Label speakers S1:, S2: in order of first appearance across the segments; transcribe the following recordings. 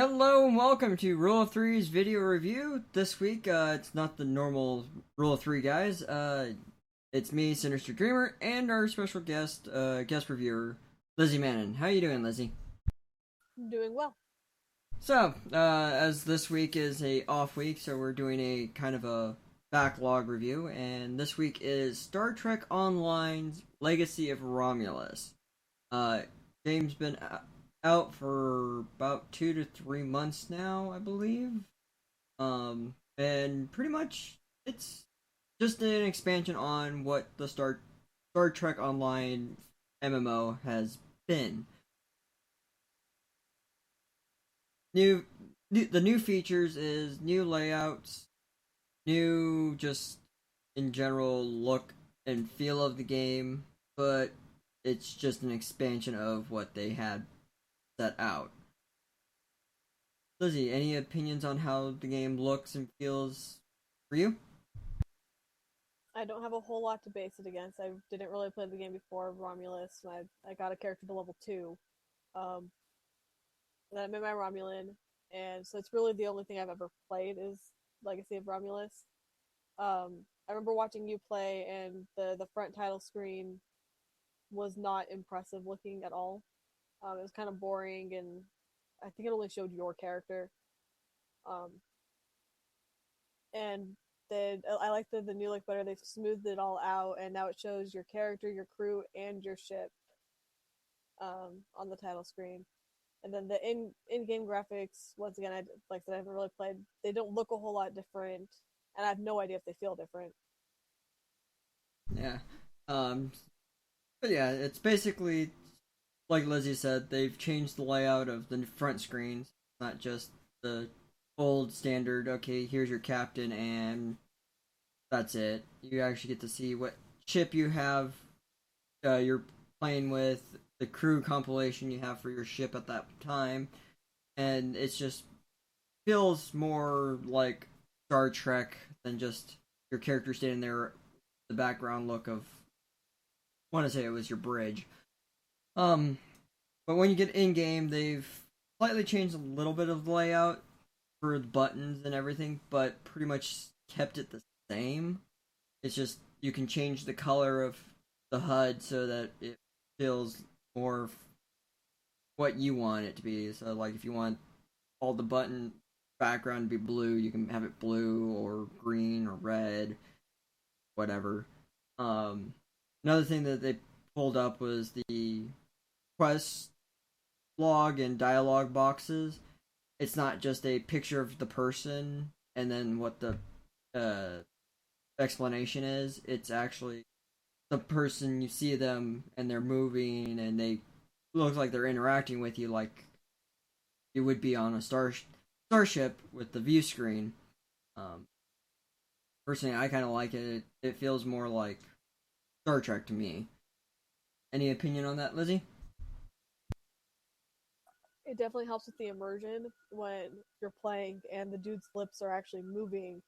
S1: Hello and welcome to Rule of Three's video review. This week, it's not the normal Rule of Three guys. It's me, SynysterDreamer, and our special guest reviewer, LizzieManan. How you doing, Lizzie?
S2: Doing well.
S1: So, as this week is a off week, so we're doing a kind of a backlog review, and this week is Star Trek Online's Legacy of Romulus. Uh, game's been out for about 2 to 3 months now, I believe. And pretty much it's just an expansion on what the Star Trek Online MMO has been. The new features is new layouts, new just in general look and feel of the game, but it's just an expansion of what they had set out. Lizzie, any opinions on how the game looks and feels for you?
S2: I don't have a whole lot to base it against. I didn't really play the game before Romulus. I got a character to level 2. Um, and then I made my Romulan, and so it's really the only thing I've ever played is Legacy of Romulus. I remember watching you play, and the front title screen was not impressive looking at all. It was kind of boring, and I think it only showed your character. Um, and then I like the new look better. They've smoothed it all out, and now it shows your character, your crew, and your ship on the title screen. And then the in game graphics, once again, like I said, I haven't really played. They don't look a whole lot different, and I have no idea if they feel different.
S1: Yeah. Um, but yeah, it's basically like Lizzie said, they've changed the layout of the front screens, not just the old standard, okay, here's your captain and that's it. You actually get to see what ship you have, you're playing with, the crew compilation you have for your ship at that time, and it's just feels more like Star Trek than just your character standing there, the background look of, I want to say it was your bridge. Um, but when you get in game, they've slightly changed a little bit of the layout for the buttons and everything, but pretty much kept it the same. It's just you can change the color of the HUD so that it feels more what you want it to be. So, like, if you want all the button background to be blue, you can have it blue or green or red, whatever. Um, Another thing that they pulled up was the quest log and dialogue boxes. It's not just a picture of the person and then what the uh, explanation is. It's actually the person, you see them and they're moving and they look like they're interacting with you like you would be on a starship with the view screen. Um, Personally, I kind of like it. It feels more like Star Trek to me. Any opinion on that, Lizzie?
S2: It definitely helps with the immersion when you're playing and the dude's lips are actually moving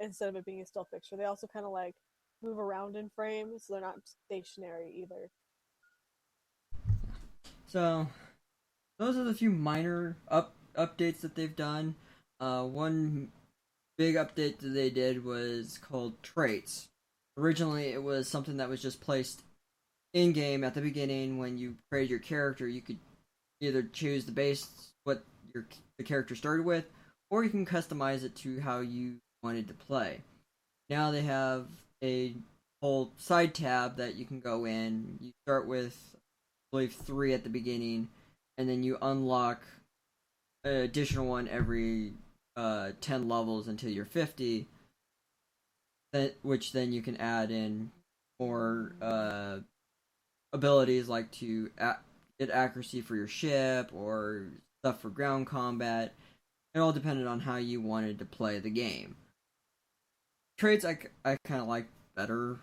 S2: instead of it being a still picture. They also kind of like move around in frame, so they're not stationary either.
S1: So those are the few minor updates that they've done. One big update that they did was called traits. Originally, it was something that was just placed in game at the beginning when you created your character. You could either choose the base what the character started with, or you can customize it to how you wanted to play. Now they have a whole side tab that you can go in. You start with, I believe, 3 at the beginning, and then you unlock an additional one every 10 levels until you're 50. Which then you can add in more abilities like to get accuracy for your ship or stuff for ground combat. It all depended on how you wanted to play the game. Traits I kind of like better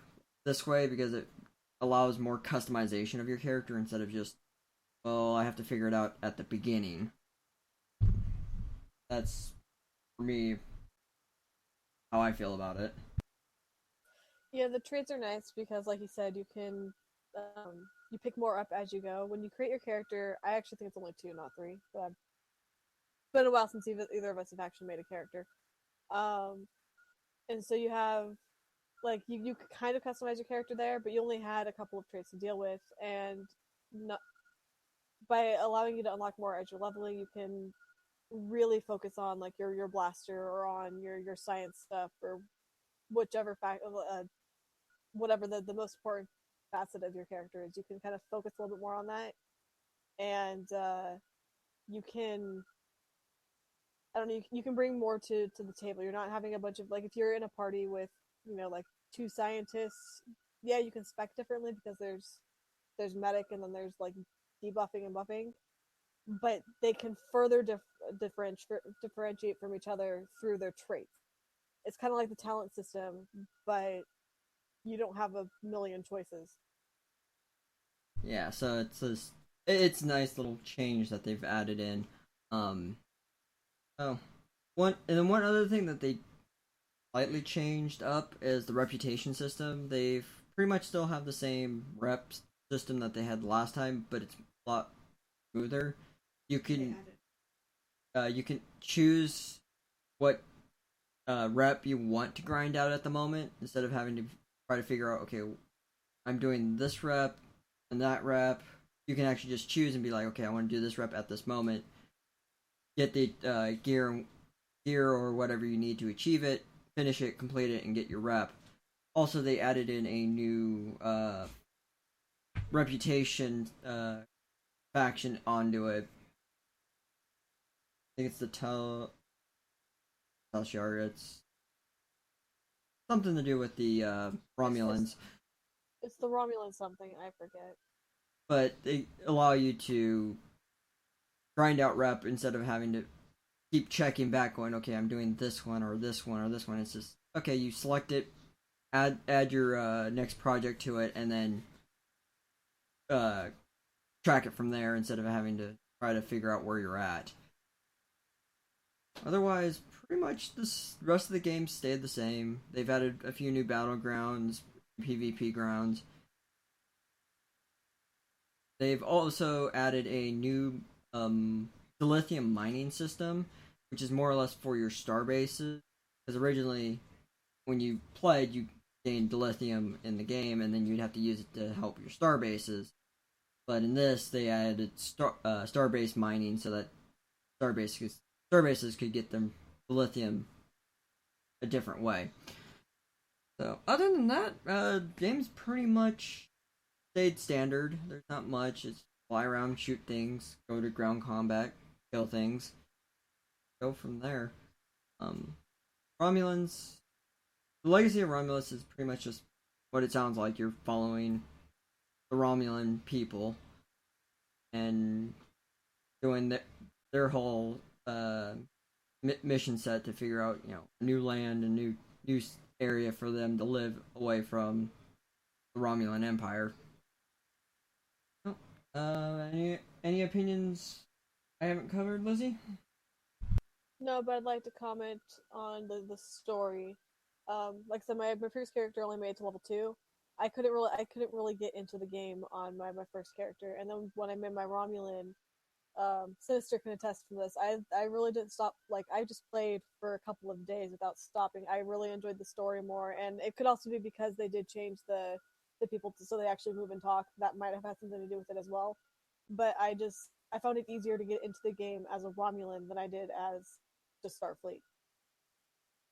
S1: this way because it allows more customization of your character instead of just, well, I have to figure it out at the beginning. That's, for me, how I feel about it.
S2: Yeah, the traits are nice because, like you said, you pick more up as you go. When you create your character, I actually think it's only 2, not 3, but been a while since either of us have actually made a character. Um, and so you have like you could kind of customize your character there, but you only had a couple of traits to deal with, and not, by allowing you to unlock more as you're leveling, you can really focus on like your blaster or on your science stuff or whichever fact whatever the most important facet of your character is. You can kind of focus a little bit more on that, and you can I don't know. You can bring more to the table. You're not having a bunch of like if you're in a party with like two scientists. Yeah, you can spec differently because there's medic and then there's like debuffing and buffing, but they can further differentiate from each other through their traits. It's kind of like the talent system, but you don't have a million choices.
S1: Yeah, so it's a nice little change that they've added in. Um, oh, one other thing that they slightly changed up is the reputation system. They've pretty much still have the same rep system that they had last time, but it's a lot smoother. You can you can choose what rep you want to grind out at the moment instead of having to try to figure out, okay, I'm doing this rep and that rep. You can actually just choose and be like, okay, I want to do this rep at this moment. Get the gear or whatever you need to achieve it, finish it, complete it, and get your rep. Also, they added in a new reputation faction onto it. I think it's the Telshar. It's something to do with the Romulans,
S2: It's the Romulan something I forget.
S1: but they allow you to grind out rep instead of having to keep checking back, going, okay, I'm doing this one or this one or this one. It's just okay. You select it, add your next project to it, and then uh, track it from there instead of having to try to figure out where you're at. Otherwise, pretty much the rest of the game stayed the same. They've added a few new battlegrounds, PvP grounds. They've also added a new dilithium mining system, which is more or less for your star bases. Because originally, when you played, you gained dilithium in the game, and then you'd have to use it to help your star bases. But in this, they added starbase mining so that star bases could get them lithium a different way. So other than that, game's pretty much stayed standard. There's not much. It's fly around, shoot things, go to ground combat, kill things, go from there. Um, Romulans, the Legacy of Romulus is pretty much just what it sounds like. You're following the Romulan people and doing their whole mission set to figure out, a new land, a new area for them to live away from the Romulan Empire. Oh, any opinions I haven't covered, Lizzie?
S2: No, but I'd like to comment on the story. Like I said, my first character only made it to level 2. I couldn't really get into the game on my first character, and then when I made my Romulan, Sinister can attest to this. I really didn't stop. Like I just played for a couple of days without stopping. I really enjoyed the story more, and it could also be because they did change the people so they actually move and talk. That might have had something to do with it as well. But I found it easier to get into the game as a Romulan than I did as just Starfleet.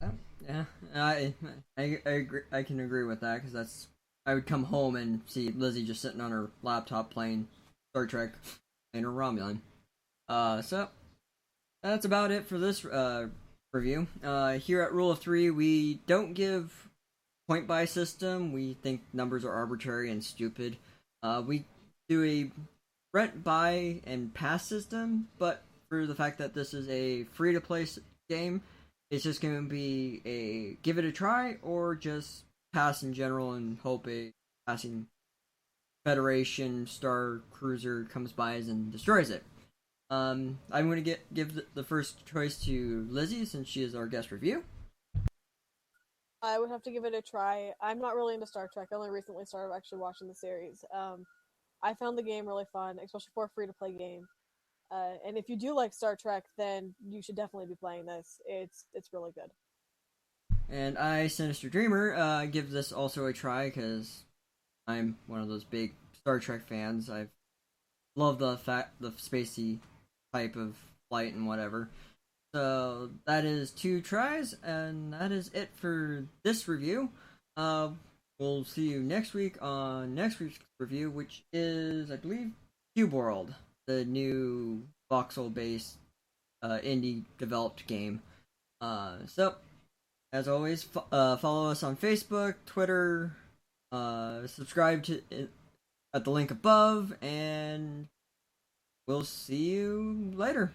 S1: Oh, yeah, I agree. I can agree with that because I would come home and see Lizzie just sitting on her laptop playing Star Trek and her Romulan. So that's about it for this review. Here at Rule of Three, we don't give point buy system. We think numbers are arbitrary and stupid. We do a rent, buy, and pass system, but for the fact that this is a free to play game, it's just going to be a give it a try or just pass in general and hope a passing Federation Star Cruiser comes by and destroys it. I'm going to give the first choice to Lizzie since she is our guest review.
S2: I would have to give it a try. I'm not really into Star Trek. I only recently started actually watching the series. I found the game really fun, especially for a free to play game. And if you do like Star Trek, then you should definitely be playing this. It's really good.
S1: And I, SynysterDreamer, give this also a try because I'm one of those big Star Trek fans. I love the spacey type of flight and whatever. So that is 2 tries, and that is it for this review. Uh, we'll see you next week on next week's review, which is, I believe, Cube World, the new voxel-based indie developed game. So as always, follow us on Facebook, Twitter, subscribe to at the link above, and we'll see you later.